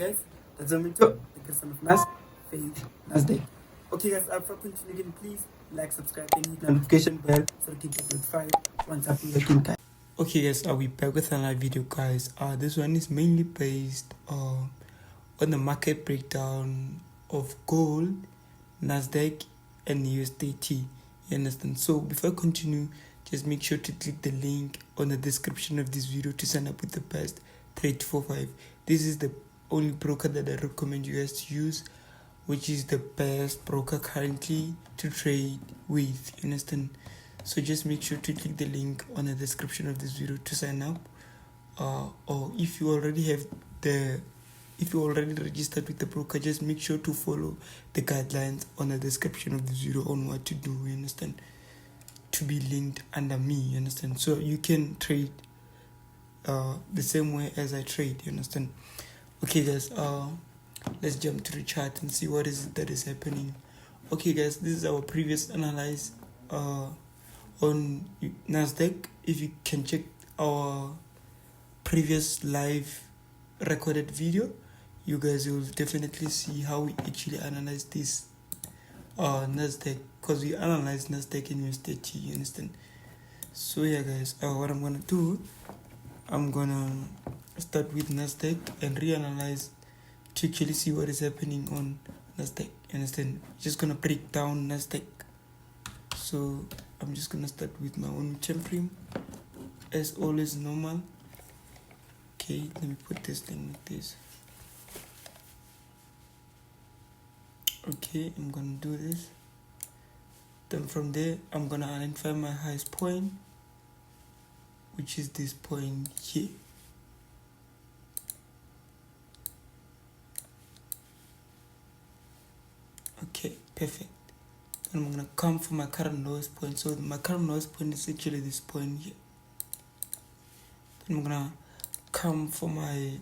guys, tazamento the of Nas failed Nasdaq. Okay guys, for continuing, please like, subscribe, and hit notification bell so you can get notified once I upload again, guys. Okay guys, we back with another video, guys. This one is mainly based on the market breakdown of gold, Nasdaq, and USDT. You understand? So before I continue, just make sure to click the link on the description of this video to sign up with the best trade 245. This is the only broker that I recommend you guys to use, which is the best broker currently to trade with. You understand? So just make sure to click the link on the description of this video to sign up. Or if you already registered with the broker, just make sure to follow the guidelines on the description of this video on what to do. You understand? To be linked under me. You understand? So you can trade the same way as I trade. You understand? Okay guys, let's jump to the chart and see what is it that is happening. Okay guys, this is our previous analysis on Nasdaq. If you can check our previous live recorded video, you guys will definitely see how we actually analyze this Nasdaq, because we analyze Nasdaq and USDT. You understand? So yeah guys, what I'm gonna do, I'm gonna start with Nasdaq and reanalyze to actually see what is happening on Nasdaq. You understand? Just gonna break down Nasdaq. So I'm just gonna start with my own time frame as always, normal. Okay, let me put this thing like this. Okay, I'm gonna do this. Then from there, I'm gonna identify my highest point, which is this point here. Okay, perfect. Then I'm gonna come for my current lowest point. So my current lowest point is actually this point here. Then I'm gonna come for my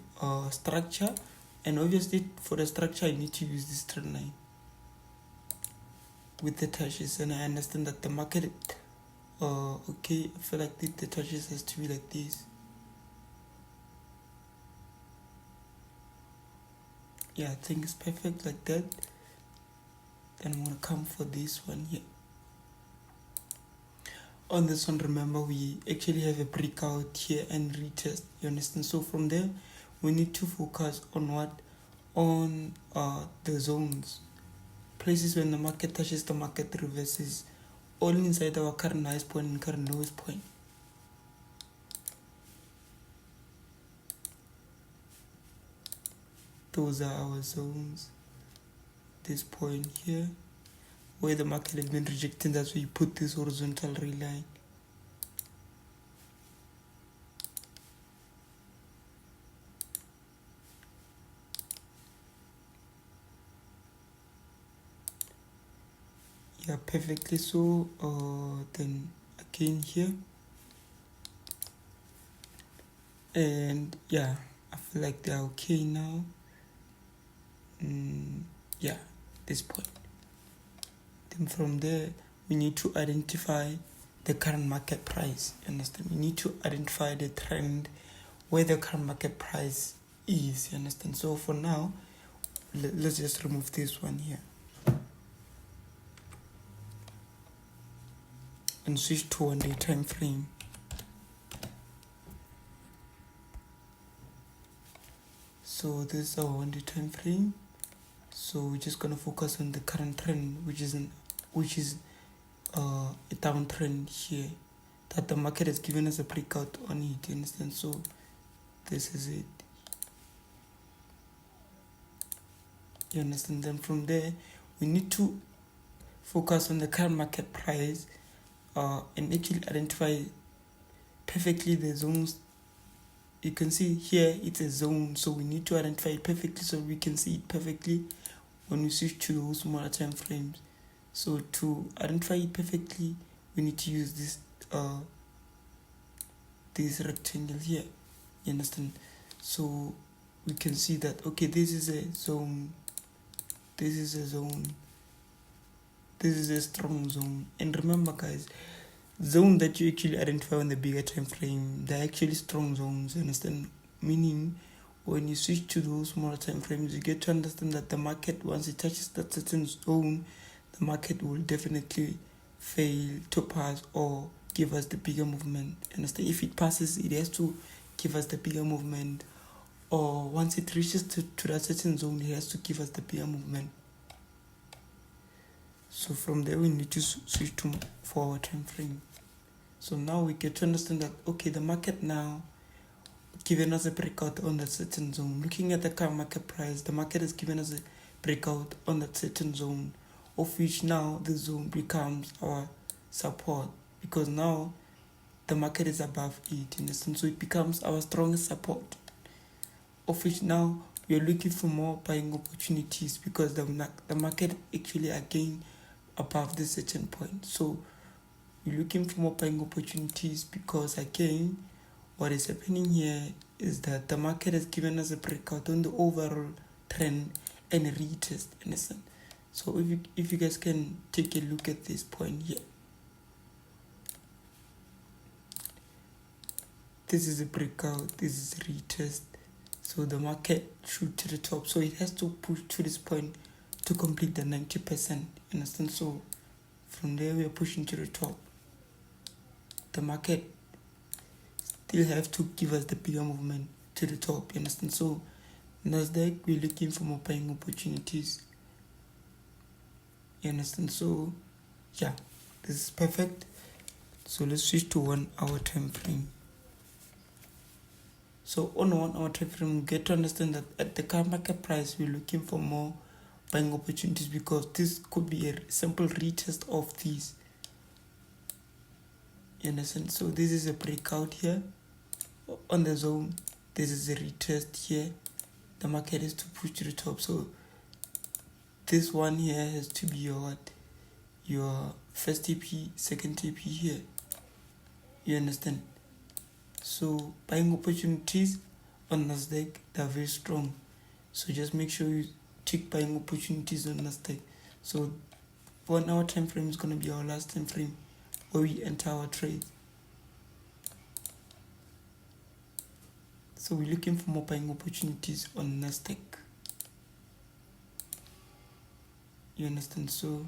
structure, and obviously for the structure I need to use this trend line with the touches, and I understand that the market okay, I feel like the touches has to be like this. Yeah, I think it's perfect like that. Then I'm gonna come for this one here. On this one, remember, we actually have a breakout here and retest. You understand? So from there, we need to focus on what? On the zones. Places when the market touches the market reverses, all inside our current highest point and current lowest point. Those are our zones. This point here, where the market has been rejecting, that's where you put this horizontal ray line. Yeah, perfectly so. Then again here, and yeah, I feel like they're okay now. Yeah, this point. Then from there, we need to identify the current market price. Understand? We need to identify the trend where the current market price is. You understand? So for now, let's just remove this one here and switch to 1 day time frame. So this is our 1 day time frame. So we're just gonna focus on the current trend, which is a downtrend here that the market has given us a breakout on it. You understand? So this is it. You understand? Then from there, we need to focus on the current market price and actually identify perfectly the zones. You can see here it's a zone, so we need to identify it perfectly so we can see it perfectly when we switch to those smaller time frames. So to identify it perfectly, we need to use this rectangle here. You understand? So we can see that, okay, this is a zone, this is a zone, this is a strong zone. And remember guys, zone that you actually identify on the bigger time frame, they're actually strong zones. You understand? Meaning when you switch to those smaller time frames, you get to understand that the market, once it touches that certain zone, the market will definitely fail to pass or give us the bigger movement. Understand? If it passes, it has to give us the bigger movement, or once it reaches to that certain zone, it has to give us the bigger movement. So from there, we need to switch to 4 hour time frame. So now we get to understand that, okay, the market now given us a breakout on that certain zone. Looking at the current market price, the market has given us a breakout on that certain zone, of which now the zone becomes our support, because now the market is above it, in essence, so it becomes our strongest support, of which now we are looking for more buying opportunities, because the market actually again above this certain point. So we're looking for more buying opportunities, because again, what is happening here is that the market has given us a breakout on the overall trend and a retest, in essence. So if you guys can take a look at this point here, this is a breakout, this is a retest. So the market shoot to the top, so it has to push to this point to complete the 90%, understand? So from there we are pushing to the top. The market still have to give us the bigger movement to the top, you understand? So Nasdaq, we're looking for more buying opportunities, you understand? So yeah, this is perfect. So let's switch to 1 hour time frame. So on 1 hour time frame, we get to understand that at the current market price, we're looking for more buying opportunities, because this could be a simple retest of these, you understand? So this is a breakout here on the zone, this is a retest here, the market has to push to the top. So this one here has to be your first TP, second TP here, you understand? So buying opportunities on Nasdaq, they're very strong, so just make sure you take buying opportunities on Nasdaq. So 1 hour time frame is going to be our last time frame where we enter our trade. So we're looking for more buying opportunities on Nasdaq, you understand? So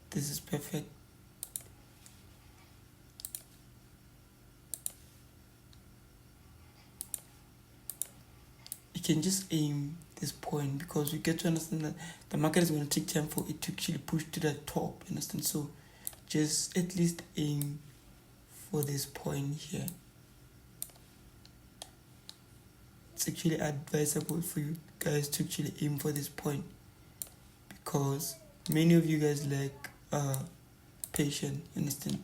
this is perfect. You can just aim this point, because we get to understand that the market is going to take time for it to actually push to the top, you understand? So just at least aim for this point here. It's actually advisable for you guys to actually aim for this point, because many of you guys lack patience, you understand?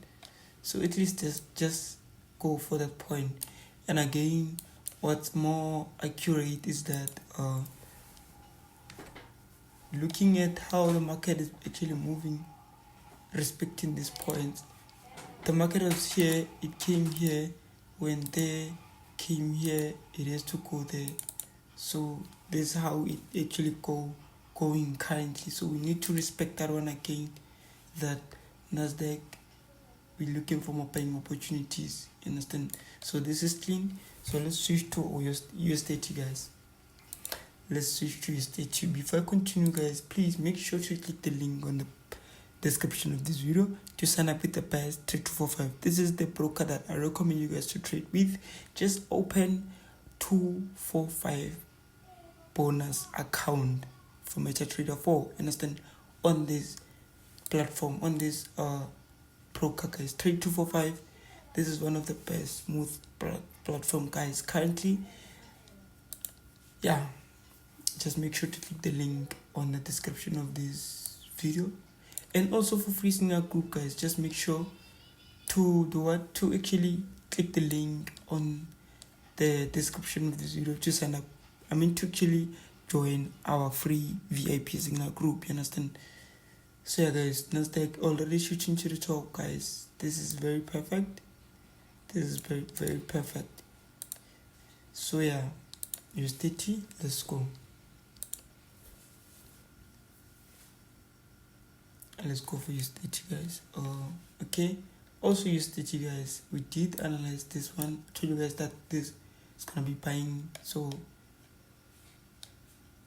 So at least just go for that point. And again, what's more accurate is that looking at how the market is actually moving, respecting these points. The market was here, it came here, went there, came here, it has to go there. So this is how it actually going currently. So we need to respect that one again, that Nasdaq, we're looking for more buying opportunities, you understand? So this is clean. So let's switch to USDT, guys. Let's switch to USDT. Before I continue, guys, please make sure to click the link on the description of this video to sign up with the best 3245. This is the broker that I recommend you guys to trade with. Just open 245 bonus account for MetaTrader 4, understand, on this platform, on this broker, guys. Trade 245. This is one of the best smooth platform, guys, currently. Yeah, just make sure to click the link on the description of this video. And also for free signal group, guys, just make sure to actually click the link on the description of this video to sign up. To actually join our free VIP signal group, you understand? So yeah, guys, Nasdaq already shooting to the top, guys. This is very perfect. This is very, very perfect. So yeah, USDT, let's go. Let's go for USDT, guys. Okay. Also USDT, guys, we did analyze this one. I told you guys that this is gonna be buying. So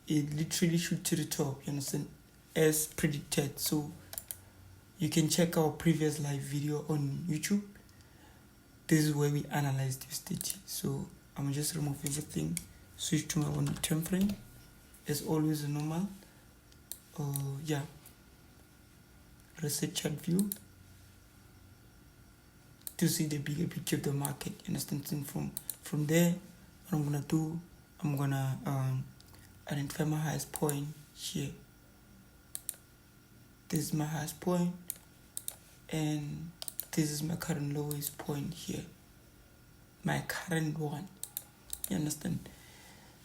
it literally shoot to the top, you understand, as predicted. So you can check our previous live video on YouTube. This is where we analyzed USDT. So I'm just remove everything, switch to my 1 minute time frame, as always normal. Yeah, reset chart view to see the bigger picture of the market. Understand? From there, what I'm gonna do, I'm gonna identify my highest point here. This is my highest point, and this is my current lowest point here, my current one. You understand?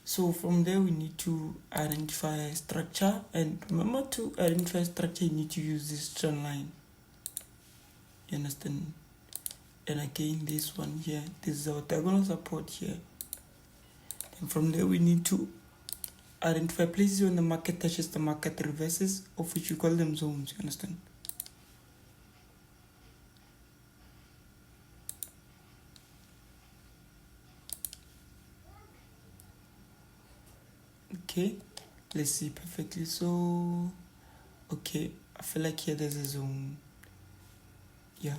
So from there we need to identify structure, and remember, to identify structure you need to use this trend line. You understand? And again, this one here, this is our diagonal support here. And from there we need to identify places when the market touches the market reverses, of which you call them zones. You understand? Okay, let's see perfectly. So okay, I feel like here there's a zone. Yeah.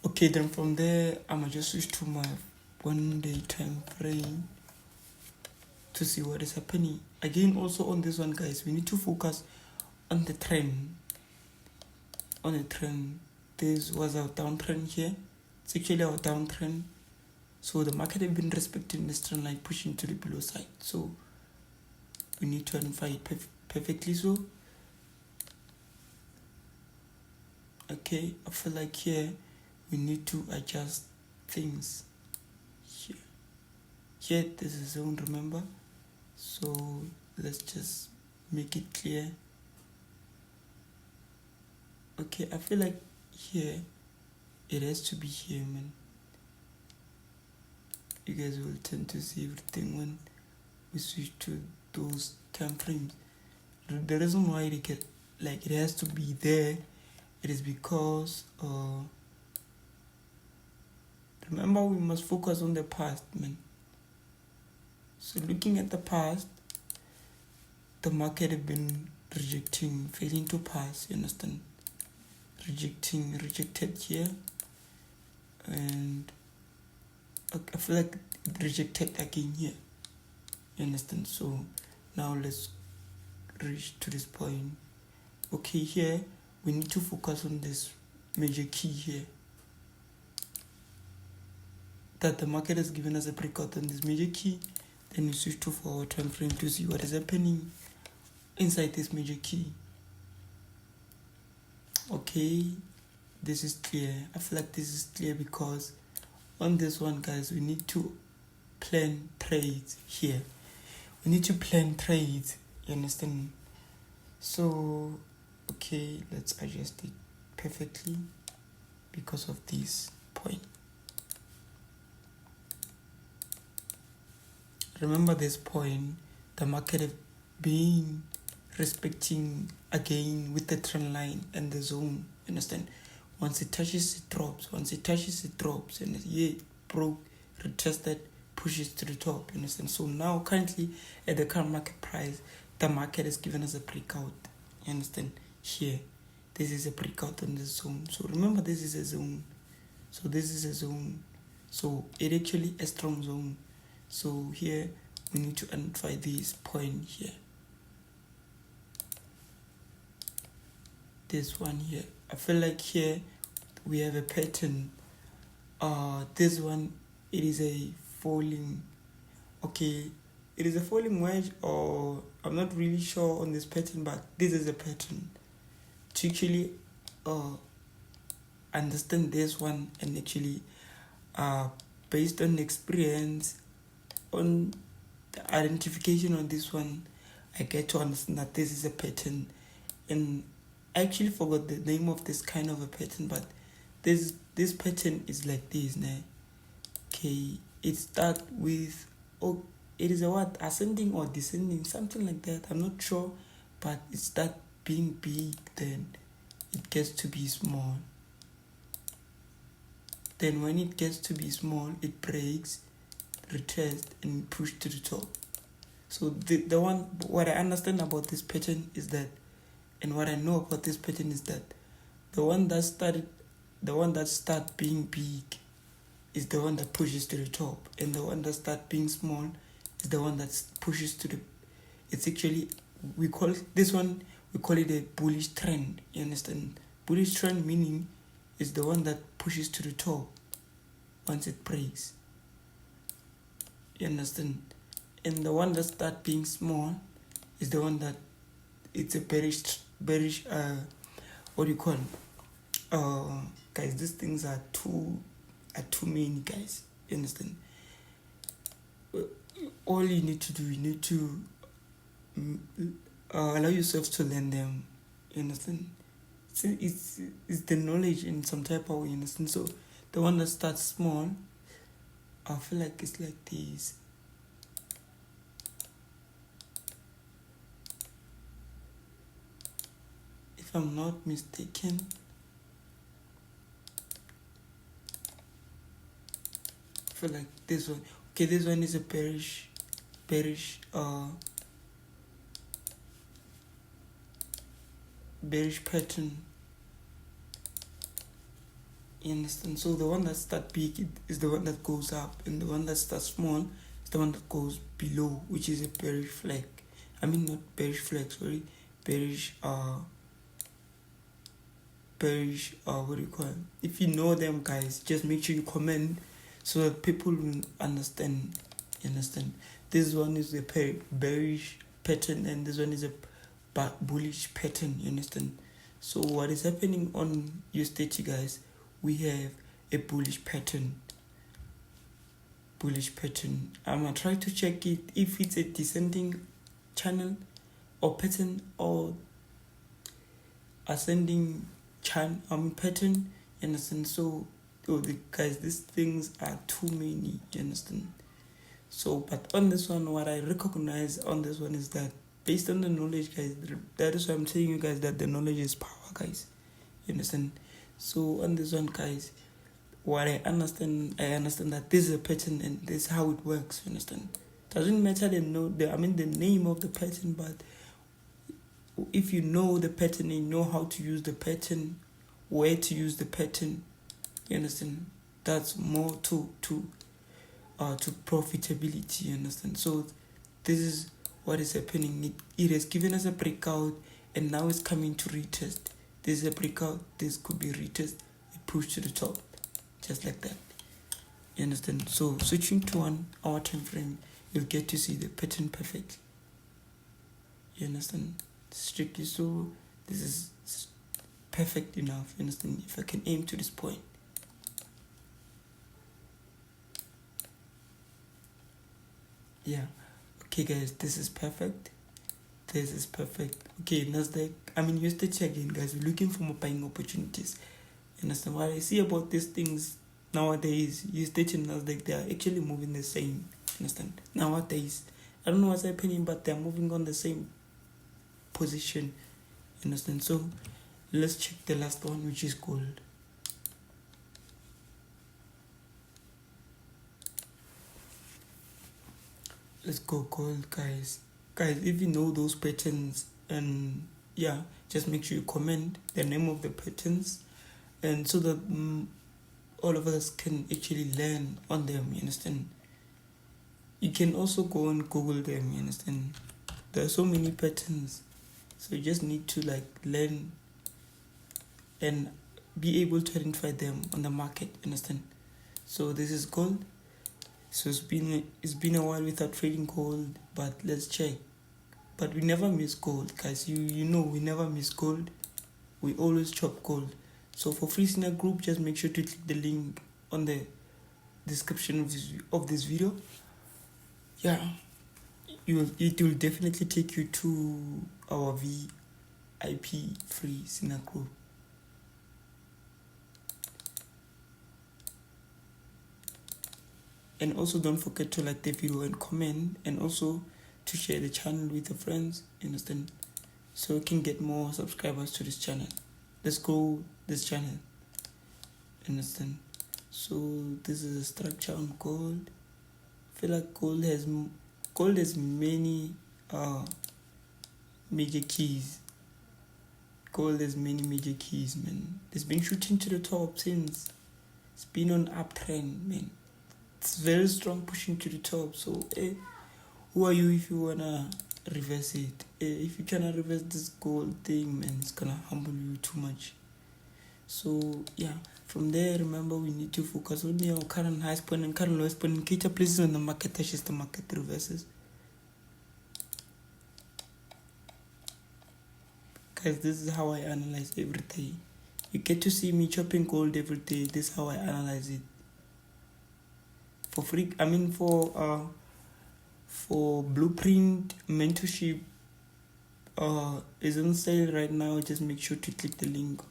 Okay, then from there I'ma just switch to my 1 day time frame to see what is happening. Again, also on this one, guys, we need to focus on the trend. On the trend, this was our downtrend here. It's actually our downtrend. So the market has been respecting this trend line, pushing to the below side. So we need to identify it perfectly. So okay, I feel like here we need to adjust things. Here there's a zone, remember? So let's just make it clear. Okay, I feel like here it has to be here, man. You guys will tend to see everything when we switch to those time frames. The reason why it has to be there, it is because remember, we must focus on the past, man. So looking at the past, the market have been rejecting, failing to pass, you understand? Rejected here, and I feel like it rejected again here, you understand? So now let's reach to this point. Okay, here we need to focus on this major key here, that the market has given us a breakout on this major key. Then we switch to forward time frame to see what is happening inside this major key. Okay, this is clear. I feel like this is clear because on this one, guys, we need to plan trades here. We need to plan trades, you understand? So okay, let's adjust it perfectly because of this point. Remember this point, the market have been respecting again with the trend line and the zone, understand? Once it touches, it drops. Once it touches, it drops. And yeah, it broke, retested, pushes to the top, you understand? So now currently at the current market price, the market has given us a breakout, you understand? Here, this is a breakout on the zone. So remember, this is a zone. So this is a zone. So it actually a strong zone. So here we need to identify this point here. This one here. I feel like here we have a pattern. This one, it is a falling. Okay, it is a falling wedge, or I'm not really sure on this pattern, but this is a pattern. To actually understand this one, and actually based on experience, on the identification on this one, I get to understand that this is a pattern. And I actually forgot the name of this kind of a pattern, but this pattern is like this, nah? Okay, it starts with, it is a what, ascending or descending, something like that, I'm not sure, but it starts being big, then it gets to be small. Then when it gets to be small, it breaks, retest, and push to the top. So the one, what I understand about this pattern is that, and what I know about this pattern is that the one that start being big is the one that pushes to the top, and the one that start being small is the one that pushes to the. It's actually, we call it a bullish trend. You understand? Bullish trend meaning is the one that pushes to the top once it breaks. You understand? And the one that start being small is the one that it's a bearish what do you call it? Guys, these things are too many, guys. You understand? All you need to do, you need to allow yourself to learn them. You understand? It's the knowledge in some type of way. You understand? So the one that starts small, I feel like it's like this. If I'm not mistaken, I feel like this one. Okay, this one is a bearish pattern. You understand? So the one that starts big is the one that goes up, and the one that starts small is the one that goes below, which is a bearish flag. I mean, not bearish flag, sorry, bearish what do you call it? If you know them, guys, just make sure you comment so that people will understand. You understand? This one is a bearish pattern, and this one is a bullish pattern. You understand? So what is happening on USDT, guys? We have a bullish pattern. I'm gonna try to check it if it's a descending channel or pattern or ascending pattern. You understand? So guys, these things are too many. You understand? So but on this one, what I recognize on this one is that based on the knowledge, guys, that is why I'm telling you guys that the knowledge is power, guys. You understand? So on this one, guys, what I understand that this is a pattern and this is how it works. You understand? Doesn't matter the name of the pattern, but if you know the pattern and you know how to use the pattern, where to use the pattern, you understand? That's more to profitability. You understand? So this is what is happening. It has given us a breakout, and now it's coming to retest. This is a breakout. This could be retest. It pushed to the top, just like that. You understand? So switching to 1 hour time frame, you'll get to see the pattern perfect. You understand? Strictly so, this is perfect enough. You understand? If I can aim to this point. Yeah. Okay, guys, this is perfect. Okay, Nasdaq. USDT again, guys. We're looking for more buying opportunities. You understand? What I see about these things nowadays, USDT and Nasdaq, they are actually moving the same. You understand? Nowadays, I don't know what's happening, but they're moving on the same position. You understand? So let's check the last one, which is gold. Let's go gold, guys. If you know those patterns, and yeah, just make sure you comment the name of the patterns, and so that all of us can actually learn on them. You understand? You can also go and Google them. You understand? There are so many patterns, so you just need to learn and be able to identify them on the market. You understand? So this is gold. So it's been a while without trading gold, but let's check. But we never miss gold, guys. You know we never miss gold. We always chop gold. So for free Snap group, just make sure to click the link on the description of this video. Yeah, it will definitely take you to our VIP free Snap group. And also don't forget to like the video and comment, and also to share the channel with your friends. Understand? So we can get more subscribers to this channel. Let's grow this channel. Understand? So this is a structure on gold. I feel like gold has gold has many major keys. Gold has many major keys, man. It's been shooting to the top since. It's been on uptrend, man. It's very strong, pushing to the top. So who are you if you wanna reverse it? If you cannot reverse this gold thing, man, it's gonna humble you too much. So yeah, from there, remember, we need to focus on your current high point and current lowest point indicator places when the market touches the market reverses. Guys, this is how I analyze every day. You get to see me chopping gold every day. This is how I analyze it. For free, I mean for Blueprint mentorship is on sale right now. Just make sure to click the link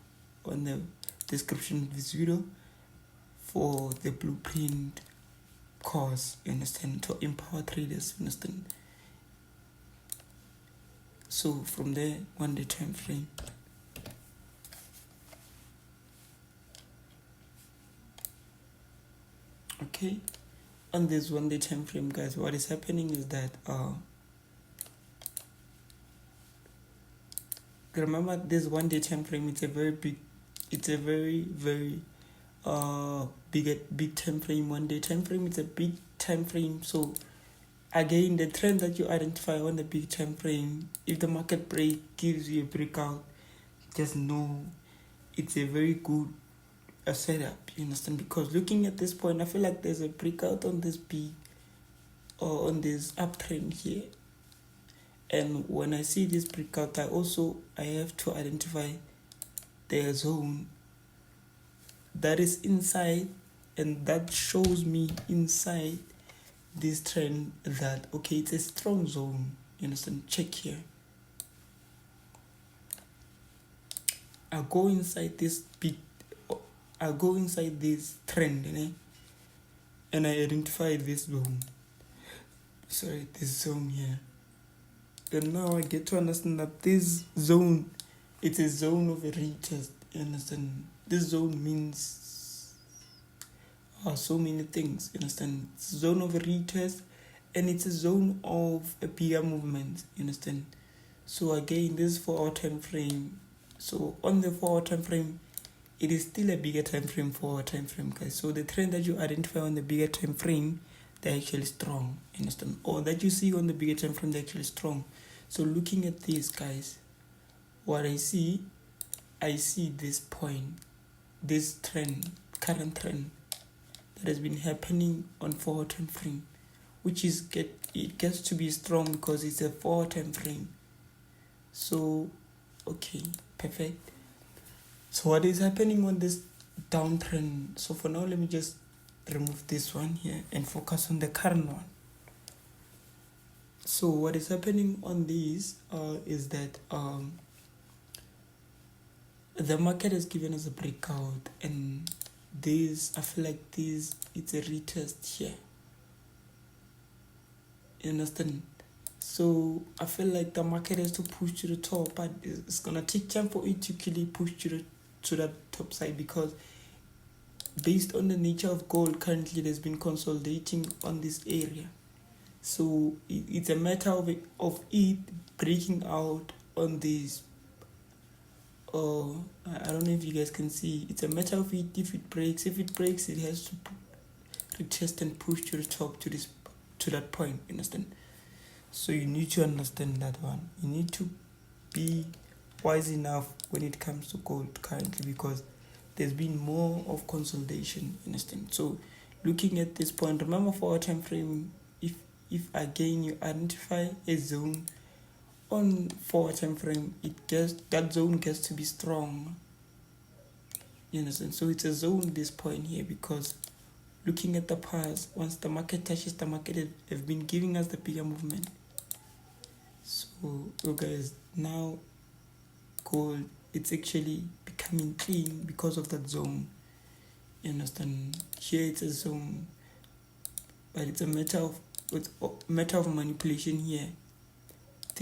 on the description of this video for the Blueprint course, you understand, to empower traders, you understand. So from there, 1 day time frame. Okay, on this 1 day time frame, guys, what is happening is that remember, this 1 day time frame, it's a very big time frame. 1 day time frame, it's a big time frame. So again, the trend that you identify on the big time frame, if the market break gives you a breakout, just know it's a very good setup, you understand. Because looking at this point, I feel like there's a breakout on this big or on this uptrend here. And when I see this breakout, I have to identify the zone that is inside, and that shows me inside this trend that, okay, it's a strong zone, you understand. Check here. I go inside this trend, and I identify this zone. This zone here. And now I get to understand that this zone, it's a zone of a retest, you understand. This zone means so many things, you understand. It's a zone of a retest, and it's a zone of a bigger movement, you understand. So again, this is 4 hour time frame. So on the 4 hour time frame, it is still a bigger time frame, 4 hour time frame, guys. So the trend that you identify on the bigger time frame, they're actually strong, you understand. Or that you see on the bigger time frame, they're actually strong. So looking at this, guys, what I see this point, this trend, current trend that has been happening on 4 hour time frame, which is it gets to be strong because it's a 4 hour time frame. So okay, perfect. So what is happening on this downtrend? So for now, let me just remove this one here and focus on the current one. So what is happening on these is that the market has given us a breakout, and this, I feel like this, it's a retest here, you understand. So I feel like the market has to push to the top, but it's gonna take time for it to really push to that top side, because based on the nature of gold, currently there's been consolidating on this area. So it's a matter of it breaking out on this. I don't know if you guys can see. It's a matter of it. If it breaks, it has to retest and push to the top to that point. Understand? So you need to understand that one. You need to be wise enough when it comes to gold currently, because there's been more of consolidation. Understand? So looking at this point, remember, for our time frame, if again you identify a zone on 4 hour time frame, that zone gets to be strong. You understand? So it's a zone, this point here, because looking at the past, once the market touches the market, have been giving us the bigger movement. So guys, now gold, it's actually becoming clean because of that zone. You understand? Here it's a zone, but it's a matter of manipulation here.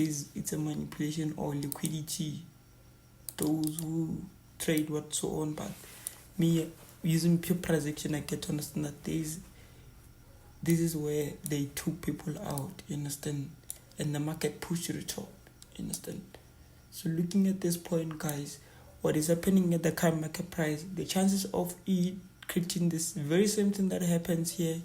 It's a manipulation or liquidity. Those who trade what so on, but me using pure price action, I get to understand that this is where they took people out, you understand, and the market pushed to the top, you understand. So looking at this point, guys, what is happening at the current market price, the chances of it creating this very same thing that happens here,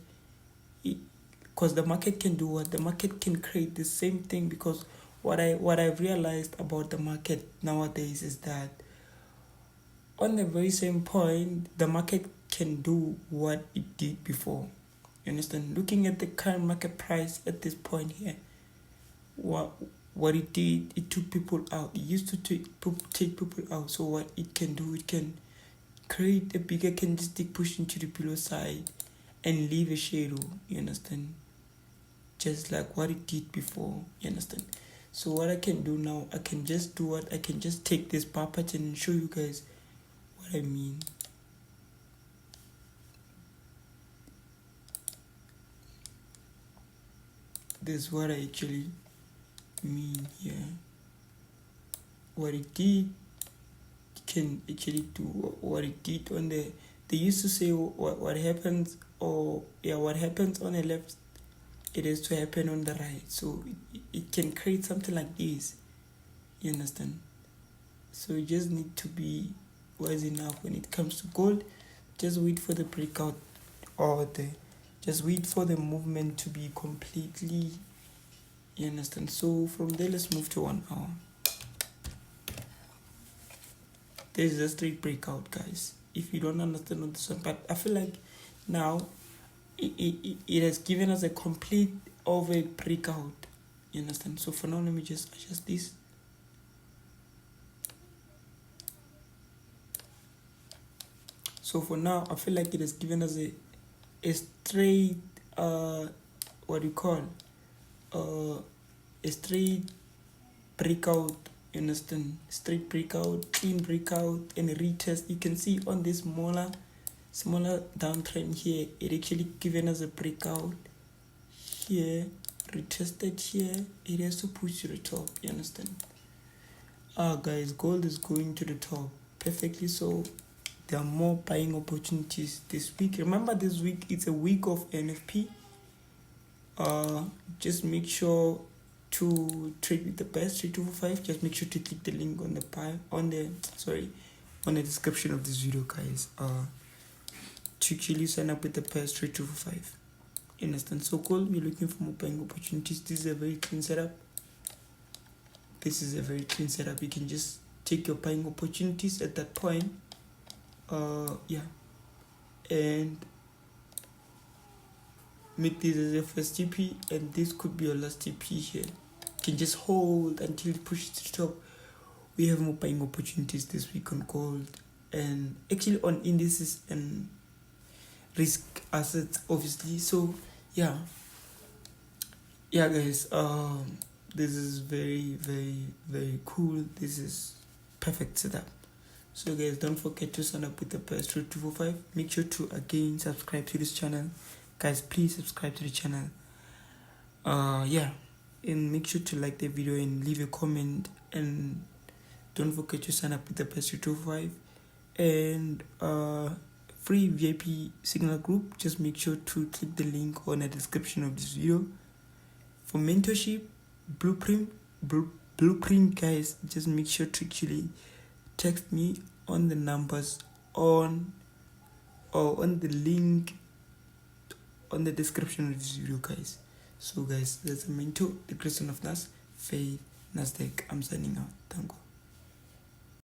because the market can do what? The market can create the same thing, because what I've realized about the market nowadays is that on the very same point, the market can do what it did before. You understand? Looking at the current market price at this point here, what it did, it took people out. It used to take people out. So what it can do, it can create a bigger candlestick push into the below side and leave a shadow. You understand? Just like what it did before. You understand? So what I can do now, I can just do what? I can just take this bar pattern and show you guys what I mean. This is what I actually mean here. What it did can actually do what it did on the, they used to say what happens, or yeah, what happens on the left, it is to happen on the right. So it can create something like this, you understand. So you just need to be wise enough when it comes to gold. Just wait for the breakout, or just wait for the movement to be completely, you understand. So from there, let's move to 1 hour. There's a straight breakout, guys, if you don't understand on this one. But I feel like now it has given us a complete of a breakout, you understand. So for now, let me just adjust this. So for now, I feel like it has given us a straight what do you call a straight breakout, you understand, straight breakout, clean breakout, and a retest. You can see on this smaller downtrend here, it actually given us a breakout here, retested here, it has to push to the top, you understand. Guys, gold is going to the top perfectly. So there are more buying opportunities this week. Remember, this week it's a week of NFP. Just make sure to trade with the best 3245. Just make sure to click the link on the description of this video, guys. To actually sign up with the best 3245. You understand? So gold, we're looking for more buying opportunities. This is a very clean setup. You can just take your buying opportunities at that point. Yeah, and make this as your first TP, and this could be your last TP here. You can just hold until it pushes to the top. We have more buying opportunities this week on gold, and actually on indices and risk assets, obviously. So yeah guys, this is very, very, very cool. This is perfect setup. So guys, don't forget to sign up with the best 3245. Make sure to again subscribe to this channel, guys. Please subscribe to the channel. And make sure to like the video and leave a comment, and don't forget to sign up with the best 3245 and free VIP signal group. Just make sure to click the link on the description of this video for mentorship, blueprint, guys. Just make sure to actually text me on the numbers on the link on the description of this video, guys. So guys, that's a mentor, the Christian of Nas, Faith, Nasdaq. I'm signing out. Thank you.